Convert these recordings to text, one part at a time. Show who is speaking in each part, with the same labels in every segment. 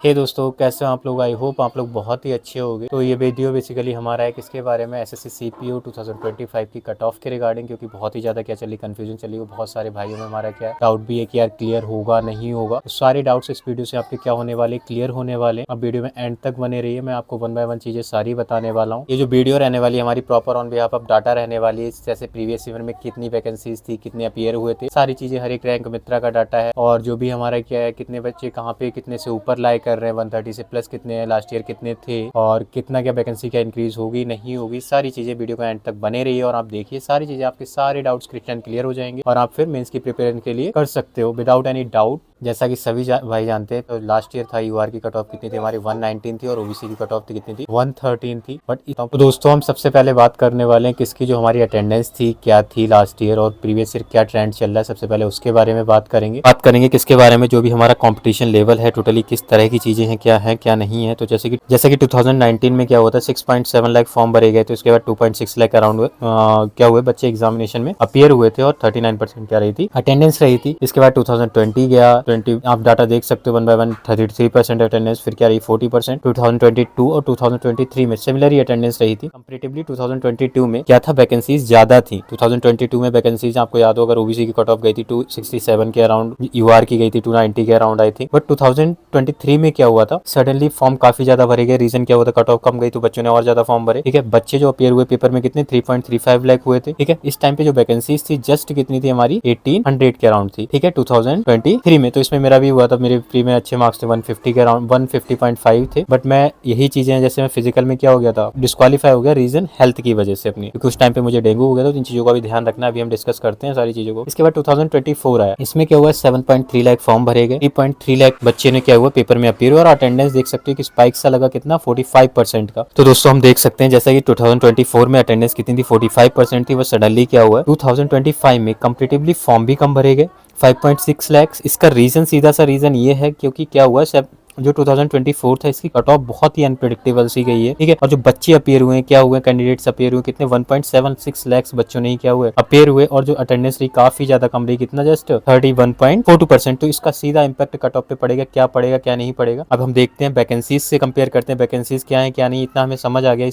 Speaker 1: हे दोस्तों, कैसे हो आप लोग। आई होप आप लोग बहुत ही अच्छे होंगे। तो ये वीडियो बेसिकली हमारा है किसके बारे में, एसएससी सीपीयू 2025 की कट ऑफ के रिगार्डिंग, क्योंकि बहुत ही ज़्यादा क्या चली कंफ्यूजन चली वो बहुत सारे भाइयों में हमारा क्या डाउट भी है कि यार क्लियर होगा नहीं होगा। तो सारे डाउट्स इस वीडियो से आपके क्या होने वाले, क्लियर होने वाले। अब वीडियो में एंड तक बने रहिए, मैं आपको 1 बाय 1 चीज़ें सारी बताने वाला हूँ। ये जो वीडियो रहने वाली है हमारी proper on behalf of data रहने वाली है, जैसे प्रीवियस ईयर में कितनी वैकेंसीज थी, कितने अपीयर हुए थे, सारी चीज़ें हर एक रैंक मित्रा का डाटा है। और जो भी हमारा क्या है, कितने बच्चे कहाँ पे कितने से ऊपर लाई कर रहे हैं 130 से प्लस कितने हैं, लास्ट ईयर कितने थे, और कितना क्या वैकेंसी क्या इंक्रीज होगी नहीं होगी, सारी चीजें वीडियो को एंड तक बने रही है। और आप देखिए सारी चीजें आपके सारे डाउट्स क्लियर हो जाएंगे और आप फिर मेंस की प्रिपरेशन के लिए कर सकते हो विदाउट एनी डाउट। जैसा कि सभी भाई जानते हैं, तो लास्ट ईयर था यूआर की कट ऑफ कितनी थी हमारी 119 थी, और ओबीसी की कट ऑफ थी कितनी थी 113 थी। बट तो दोस्तों हम सबसे पहले बात करने वाले हैं किसकी जो हमारी अटेंडेंस थी क्या थी लास्ट ईयर, और प्रीवियस ईयर क्या ट्रेंड चल रहा है। सबसे पहले उसके बारे में बात करेंगे किसके बारे में, जो भी हमारा कंपटीशन लेवल है टोटली किस तरह की चीजें हैं क्या नहीं है। तो जैसे कि 2019 में क्या हुआ था, 6.7 लाख फॉर्म भरे गए थे, उसके बाद 2.6 लाख अराउंड क्या हुए बच्चे एग्जामिनेशन में अपीयर हुए थे, और 39% क्या रही थी अटेंडेंस रही थी। इसके बाद 2020 गया, 20 आप डाटा देख सकते हो 1 बाय 1 33% अटेंडेंस, फिर क्या रही 40%। 2022 और 2023 में सिमिलर ही अटेंडेंस रही थी। कंपैरेटिवली 2022 में क्या था, वैकेंसीज ज्यादा थी। 2022 में वैकेंसीज आपको याद हो, अगर ओबीसी की कट ऑफ गई थी 267 के अराउंड, यूआर की गई थी 290 के अराउंड आई थी। बट 2023 में क्या हुआ था, सडनली फॉर्म काफी ज्यादा भरे गए। रीजन क्या हुआ था, कट ऑफ कम गई तो बच्चों ने और ज्यादा फॉर्म भरे। ठीक है, बच्चे जो अपीयर हुए पेपर में कितने 3.35 लाख हुए थे। ठीक है, इस टाइम पे जो वैकेंसीज थी जस्ट कितनी थी हमारी 1800 के अराउंड थी। ठीक है, 2023 में। तो इसमें मेरा भी हुआ था, मेरे प्री में अच्छे मार्क्स थे 150 के अराउंड, 150.5 थे। बट मैं यही चीजें हैं, जैसे मैं फिजिकल में क्या हो गया था, डिस्क्वालीफाई हो गया, रीजन हेल्थ की वजह से अपनी, क्योंकि उस टाइम पे मुझे डेंगू हो गया था। तो इन चीजों का भी ध्यान रखना, अभी हम डिस्कस करते हैं सारी चीजों को। इसके बाद 2024 आया, इसमें क्या हुआ 7.3 लाख फॉर्म भरे गए, 3.3 लाख बच्चे ने क्या हुआ पेपर में अपीयर हुआ, और अटेंडेंस देख सकते हो कि स्पाइक सा लगा कितना 45% का। तो दोस्तों हम देख सकते हैं जैसा कि 2024 में अटेंडेंस कितनी थी 45% थी, वो सडनली क्या हुआ 2025 में कंपैरेटिवली फॉर्म भी कम भरे गए 5.6 लाख। इसका रीजन सीधा सा रीजन ये है क्योंकि क्या हुआ जो 2024 था इसकी कट ऑफ बहुत ही अनप्रेडिक्टेबल सी गई है। ठीक है, और जो बच्चे अपीयर हुए क्या हुए, कैंडिडेट्स अपीयर हुए कितने 1.76 लाख बच्चों ने ही क्या हुए अपीयर हुए, और जो अटेंडेंस रही काफी ज्यादा कम रही, कितना जस्ट 31.42%। तो इसका सीधा इंपैक्ट कट ऑफ पे पड़ेगा, क्या नहीं पड़ेगा। अब हम देखते हैं वैकेंसीज से कंपेयर करते हैं, वैकेंसीज क्या है क्या नहीं, इतना हमें समझ आ गया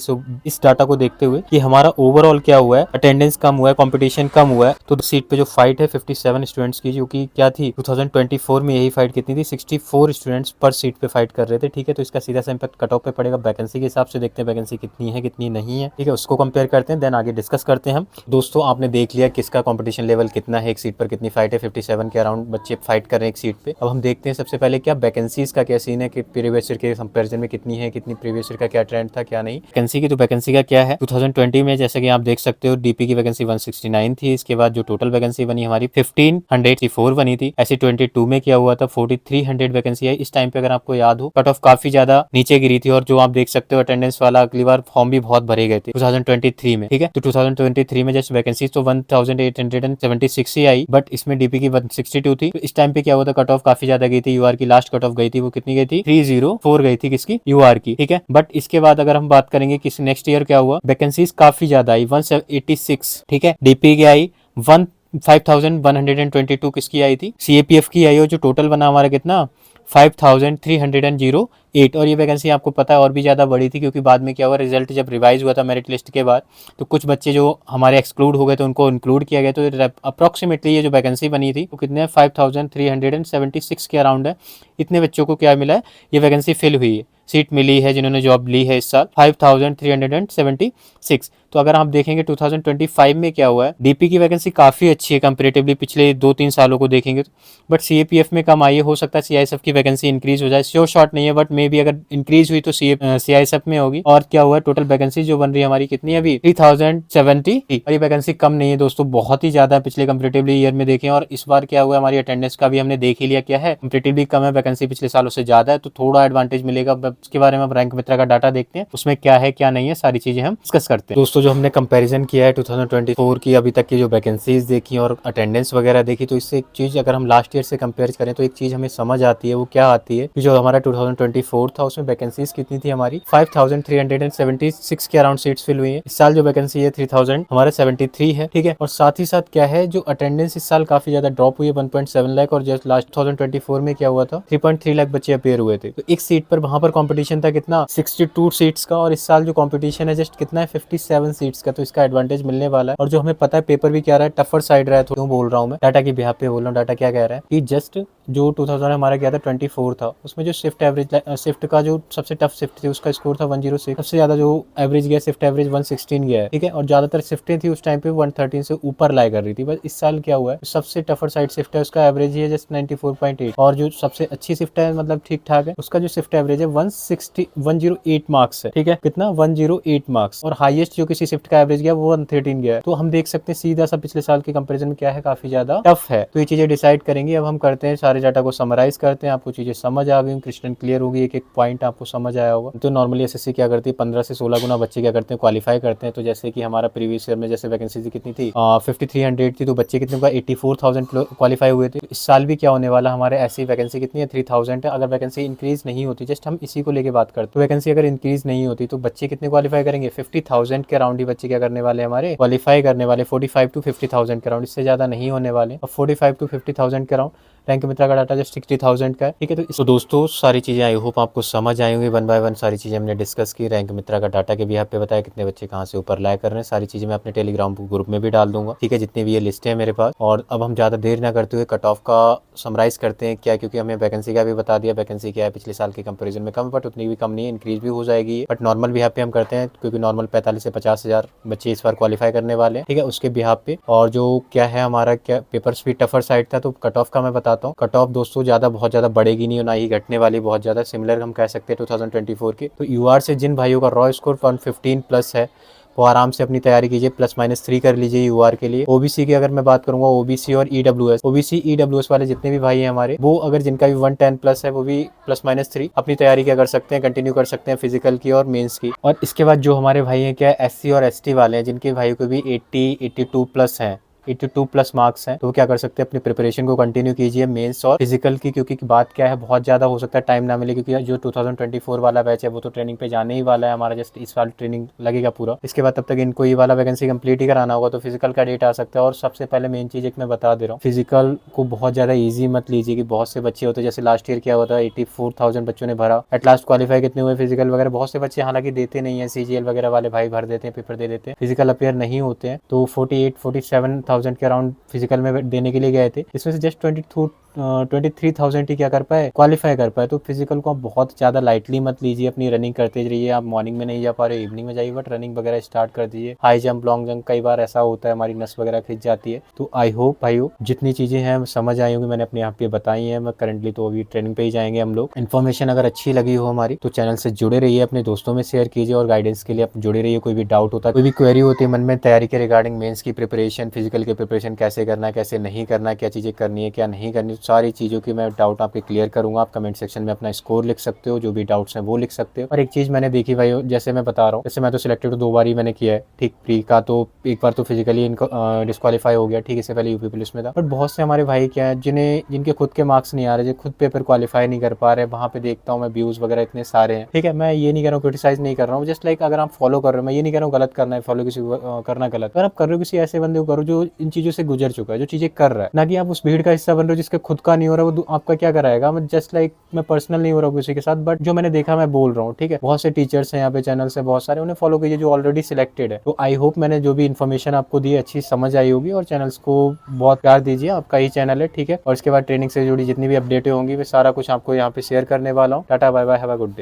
Speaker 1: इस डाटा को देखते हुए कि हमारा ओवरऑल क्या हुआ है, अटेंडेंस कम हुआ है, कॉम्पिटिशन कम हुआ है। तो सीट पे जो फाइट है 57 स्टूडेंट्स की, जो की क्या थी 2024 में यही फाइट कितनी थी 64 स्टूडेंट्स पर सीट पे फाइट कर रहे थे। ठीक है, तो इसका सीधा सा इंपैक्ट कट ऑफ पे पड़ेगा। वैकेंसी के हिसाब से देखते हैं वैकेंसी कितनी है कितनी नहीं है। ठीक है, उसको कंपेयर करते हैं, देन आगे डिस्कस करते हैं हम। दोस्तों आपने देख लिया किसका कंपटीशन लेवल कितना है, एक सीट पर कितनी फाइट है, 57 के अराउंड बच्चे फाइट कर रहे हैं एक सीट पे। अब हम देखते हैं सबसे पहले क्या वैकेंसीज का क्या सीन है कि प्रीवियस ईयर के कंपेरिजन में कितनी है, कितनी प्रीवियस ईयर का क्या ट्रेंड था क्या नहीं। वैकेंसी की तो वैकेंसी का क्या है 2020 में जैसे कि आप देख सकते हो डीपी की वैकेंसी 169 थी। इसके बाद जो टोटल वैकेंसी बनी हमारी 1504 बनी थी। ऐसे 22 में क्या हुआ था 4300 वैकेंसी है। इस टाइम पे अगर आपको याद हो कट ऑफ काफी ज्यादा नीचे गिरी थी, और जो आप देख सकते हो अटेंडेंस वाला अगली बार फॉर्म भी बहुत भरे गए थे 2023 में। ठीक है, तो 2023 में जस्ट वैकेंसी तो 1876 ही आई, बट इसमें डीपी की 162 थी। तो इस टाइम पे क्या हुआ था कट ऑफ काफी ज्यादा गई थी, यूआर की लास्ट कट ऑफ गई थी वो कितनी गई थी 304 गई थी किसकी, यूआर की। ठीक है, बट इसके बाद अगर हम बात करेंगे किस नेक्स्ट ईयर क्या हुआ, वैकेंसीज काफी ज्यादा आई 186। ठीक है, डीपी की आई 5122 किसकी आई थी, सीएपीएफ की आई, और जो टोटल बना हमारा कितना 5308। और ये वैकेंसी आपको पता है और भी ज़्यादा बड़ी थी, क्योंकि बाद में क्या हुआ रिजल्ट जब रिवाइज हुआ था मेरिट लिस्ट के बाद, तो कुछ बच्चे जो हमारे एक्सक्लूड हो गए थे उनको इंक्लूड किया गया। तो अप्रॉक्सीमेटली ये जो वैकेंसी बनी थी वो कितने 5376 के अराउंड है। इतने बच्चों को क्या मिला है, ये वैकेंसी फिल हुई है, सीट मिली है जिन्होंने जॉब ली है इस साल 5376। तो अगर आप देखेंगे 2025 में क्या हुआ है, डीपी की वैकेंसी काफ़ी अच्छी है कंपेरेटिवली पिछले 2-3 सालों को देखेंगे तो, बट सीएपीएफ में कम आई है। हो सकता है सीआईएसएफ की वैकेंसी इंक्रीज हो जाए, श्योर शॉट नहीं है, बट मे बी अगर इंक्रीज हुई तो सीआईएसएफ में होगी। और क्या हुआ है टोटल वैकेंसी जो बन रही है हमारी कितनी है अभी 3070, और ये वैकेंसी कम नहीं है दोस्तों, बहुत ही ज्यादा पिछले कंपेरेटिवली ईयर में देखें। और इस बार क्या हुआ हमारी अटेंडेंस का भी हमने देख ही लिया क्या है, कंपेरेटिवली कम है, वैकेंसी पिछले सालों से ज्यादा है, तो थोड़ा एडवांटेज मिलेगा उसके बारे में अब रैंक मित्रा का डाटा देखते हैं, उसमें क्या है क्या नहीं है, सारी चीजें हम डिस्कस करते हैं। दोस्तों जो हमने कंपैरिजन किया है 2024 की अभी तक की जो वैकेंसीज देखी और अटेंडेंस वगैरह देखी, तो इससे एक चीज अगर हम लास्ट ईयर से कंपेयर करें तो एक चीज हमें समझ आती है। वो क्या आती है कि जो हमारा 2024 था उसमें वैकेंसीज कितनी थी हमारी 5376 के अराउंड सीट्स फिल हुई है। इस साल जो वैकेंसी है 3000 हमारा 73 है, ठीक है। और साथ ही साथ क्या है, जो अटेंडेंस इस साल काफी ज्यादा ड्रॉप हुई है 1.7 लाख, और जस्ट लास्ट 2024 में क्या हुआ था 3.3 लाख बच्चे अपेयर हुए थे। तो एक सीट पर वहां पर कंपटीशन था कितना 62 सीट्स का, और इस साल जो कंपटीशन है जस्ट कितना है 57 सीट्स का। तो इसका एडवांटेज मिलने वाला है। और जो हमें पता है पेपर भी क्या रहा है, टफर साइड रहा है। क्यों बोल रहा हूँ मैं, डाटा की बिहाफ पे बोल रहा हूँ। डाटा क्या कह रहा है कि जस्ट जो 2000 हमारा क्या था 24 था, उसमें जो शिफ्ट एवरेज शिफ्ट का जो सबसे टफ शिफ्ट थी उसका स्कोर था 106। सबसे ज्यादा जो एवरेज गया शिफ्ट एवरेज 116 गया है, ठीक है। और ज्यादातर शिफ्टें थी उस टाइम पे 113 से ऊपर लाई कर रही थी। बस इस साल क्या हुआ है, सबसे टफर साइड शिफ्ट है उसका एवरेज ही है जस्ट 94.8, और जो सबसे अच्छी शिफ्ट है मतलब ठीक ठाक है उसका जो शिफ्ट एवरेज है 108 मार्क्स है, ठीक है। कितना 108 मार्क्स। और हाईएस्ट जो किसी शिफ्ट का एवरेज गया वो 113 गया है। तो हम देख सकते हैं सीधा सा पिछले साल के कंपेरिजन में क्या है, काफी ज्यादा टफ है। तो ये चीजें डिसाइड करेंगी। अब हम करते हैं सारे डाटा को समराइज करते हैं। आपको चीजें समझ आ गई, क्रिस्टल क्लियर होगी, एक एक पॉइंट आपको समझ आया होगा। तो नॉर्मली एसएससी क्या करती है 15 से 16 गुना बच्चे क्या करते हैं क्वालिफाई करते हैं। तो जैसे कि हमारा प्रीवियस ईयर में जैसे वैकेंसी कितनी थी 5300 थी, तो बच्चे कितने का 84,000 क्वालिफाई हुए थे। इस साल भी क्या होने वाला हमारे ऐसी वैकेंसी कितनी है 3000 है। अगर वैकेंसी इंक्रीज नहीं होती, जस्ट हम इसी को लेके बात करते, तो वैकेंसी अगर इंक्रीज नहीं होती तो बच्चे कितने क्वालिफाई करेंगे 50,000 के अराउंड ही बच्चे क्या करने वाले हमारे क्वालिफाई करने वाले 45 to 50,000 के अराउंड, इससे ज्यादा नहीं होने वाले। और 45 to 50,000 के अराउंड रैंक मित्रा का डाटा जस्ट 60,000 का है, ठीक है। तो दोस्तों सारी चीजें आई होप आपको समझ आई होंगी। वन बाय वन सारी चीजें हमने डिस्कस की। रैंक मित्रा का डाटा के भी यहाँ पे बताया कितने बच्चे कहाँ से ऊपर लाए कर रहे हैं। सारी चीजें मैं अपने टेलीग्राम ग्रुप में भी डाल दूंगा, ठीक है, जितनी भी ये लिस्ट है मेरे पास। और अब हम ज्यादा देर ना करते हुए कट ऑफ का समराइज करते हैं क्या, क्योंकि हमें वैकेंसी का भी बता दिया। वैकेंसी क्या है पिछले साल के कंपेरिजन में कम, बट उतनी भी कम नहीं है, इंक्रीज भी हो जाएगी। बट नॉर्मल बिहाफ पे हम करते हैं क्योंकि नॉर्मल 45 से 50,000 बच्चे इस बार क्वालिफाई करने वाले हैं, ठीक है, उसके बिहाफ पे। और जो क्या है हमारा क्या पेपर्स भी टफर साइड था, तो कट ऑफ का मैं बताता हूँ। कट ऑफ दोस्तों ज्यादा बहुत ज्यादा बढ़ेगी नहीं और ना ही घटने वाली, बहुत ज्यादा सिमिलर हम कह सकते हैं 2024 की। तो यूआर से जिन भाइयों का रॉ स्कोर 115 प्लस है वो आराम से अपनी तैयारी कीजिए, +-3 कर लीजिए यूआर के लिए। ओबीसी की अगर मैं बात करूंगा, ओबीसी और ईडब्ल्यूएस, ओबीसी ईडब्ल्यूएस वाले जितने भी भाई हैं हमारे, वो अगर जिनका भी 110 प्लस है वो भी +-3 अपनी तैयारी क्या कर सकते हैं, कंटिन्यू कर सकते हैं फिजिकल की और मेंस की। और इसके बाद जो हमारे भाई हैं क्या एससी और एसटी वाले हैं, जिनके भाई को भी 82 प्लस है, 82 प्लस मार्क्स हैं, तो वो क्या कर सकते हैं अपनी प्रिपरेशन को कंटिन्यू कीजिए मेंस और फिजिकल की। क्योंकि बात क्या है बहुत ज्यादा हो सकता है टाइम ना मिले, क्योंकि जो 2024 वाला बैच है वो तो ट्रेनिंग पे जाने ही वाला है हमारा, जस्ट इस वाला ट्रेनिंग लगेगा पूरा। इसके बाद तब तक इनको ये वाला वैकेंसी कंप्लीट ही कराना होगा, तो फिजिकल का डेट आ सकता है। और सबसे पहले मेन चीज एक मैं बता दे रहा हूँ, फिजिकल को बहुत ज्यादा ईजी मत लीजिए कि बहुत से बच्चे होते हैं, जैसे लास्ट ईयर क्या हुआ था 84,000 बच्चों ने भरा, एट लास्ट क्वालिफाई कितने हुए फिजिकल वगैरह। बहुत से बच्चे हालांकि देते नहीं है, सीजीएल वगैरह वाले भाई भर देते हैं, पेपर दे देते हैं, फिजिकल अपेयर नहीं होते हैं। तो 47,000 के अराउंड फिजिकल में देने के लिए गए थे, इसमें से जस्ट 23,000 ही क्या कर पाए क्वालिफाई कर पाए। तो फिजिकल को आप बहुत ज्यादा लाइटली मत लीजिए, अपनी रनिंग करते रहिए। आप मॉर्निंग में नहीं जा पा रहे इवनिंग में जाइए, बट रनिंग वगैरह स्टार्ट कर दीजिए। हाई जंप लॉन्ग जंप, कई बार ऐसा होता है हमारी नस वगैरह खिंच जाती है। तो आई होप भाइयों जितनी चीजें हैं समझ आई होंगी, मैंने अपने यहाँ पे बताई हैं। मैं करंटली तो अभी ट्रेनिंग पे ही जाएंगे हम लोग। इन्फॉर्मेशन अगर अच्छी लगी हो हमारी तो चैनल से जुड़े रहिए, अपने दोस्तों में शेयर कीजिए और गाइडेंस के लिए आप जुड़े रहिए। कोई भी डाउट होता है, कोई भी क्वेरी होती है मन में तैयारी के रिगार्डिंग मेंस की प्रिपरेशन, फिजिकल की प्रिपरेशन कैसे करना है, कैसे नहीं करना है, क्या चीजें करनी है क्या नहीं करनी, सारी चीजों की मैं डाउट आपके क्लियर करूंगा। आप कमेंट सेक्शन में अपना स्कोर लिख सकते हो, जो भी डाउट्स हैं वो लिख सकते हो। और एक चीज मैंने देखी भाई, जैसे मैं बता रहा हूँ, जैसे मैं तो सिलेक्टेड 2 बार ही मैंने किया है, ठीक, प्री का तो एक बार तो फिजिकली इनको डिस्क्वालीफाई हो गया, ठीक, इससे पहले यूपी पुलिस में था। बट बहुत से हमारे भाई क्या है जिनके खुद के मार्क्स नहीं आ रहे, जो खुद पेपर क्वालिफाई नहीं कर पा रहे, वहाँ पे देखता हूँ मैं व्यूज वगैरह इतने सारे हैं, ठीक है। मैं ये नहीं कर रहा हूँ, क्रिटिसाइज नहीं कर रहा हूँ, जस्ट लाइक अगर आप फॉलो कर रहे हो, मैं ये नहीं कर रहा हूँ गलत करना है, फॉलो किसी करना गलत, अगर आप कर रहे हो किसी ऐसे बंदे को करो जो इन चीजों से गुजर चुका है, जो चीजें कर रहा है, ना कि आप उस भीड़ का हिस्सा बन रहे हो जिसके खुद का नहीं हो रहा, वो आपका क्या कराएगा। मैं जस्ट लाइक मैं पर्सनल नहीं हो रहा हूँ किसी के साथ, बट जो मैंने देखा मैं बोल रहा हूँ, ठीक है। बहुत से टीचर्स हैं यहाँ पे, चैनल से बहुत सारे, उन्हें फॉलो कीजिए जो ऑलरेडी सिलेक्टेड है। तो आई होप मैंने जो भी इन्फॉर्मेशन आपको दी अच्छी समझ आई होगी, और चैनल्स को बहुत प्यार दीजिए, आपका ही चैनल है, ठीक है। और इसके बाद ट्रेनिंग से जुड़ी जितनी भी अपडेटें होंगी वे सारा कुछ आपको यहाँ पे शेयर करने वाला हूँ। Tata bye bye, have a good day.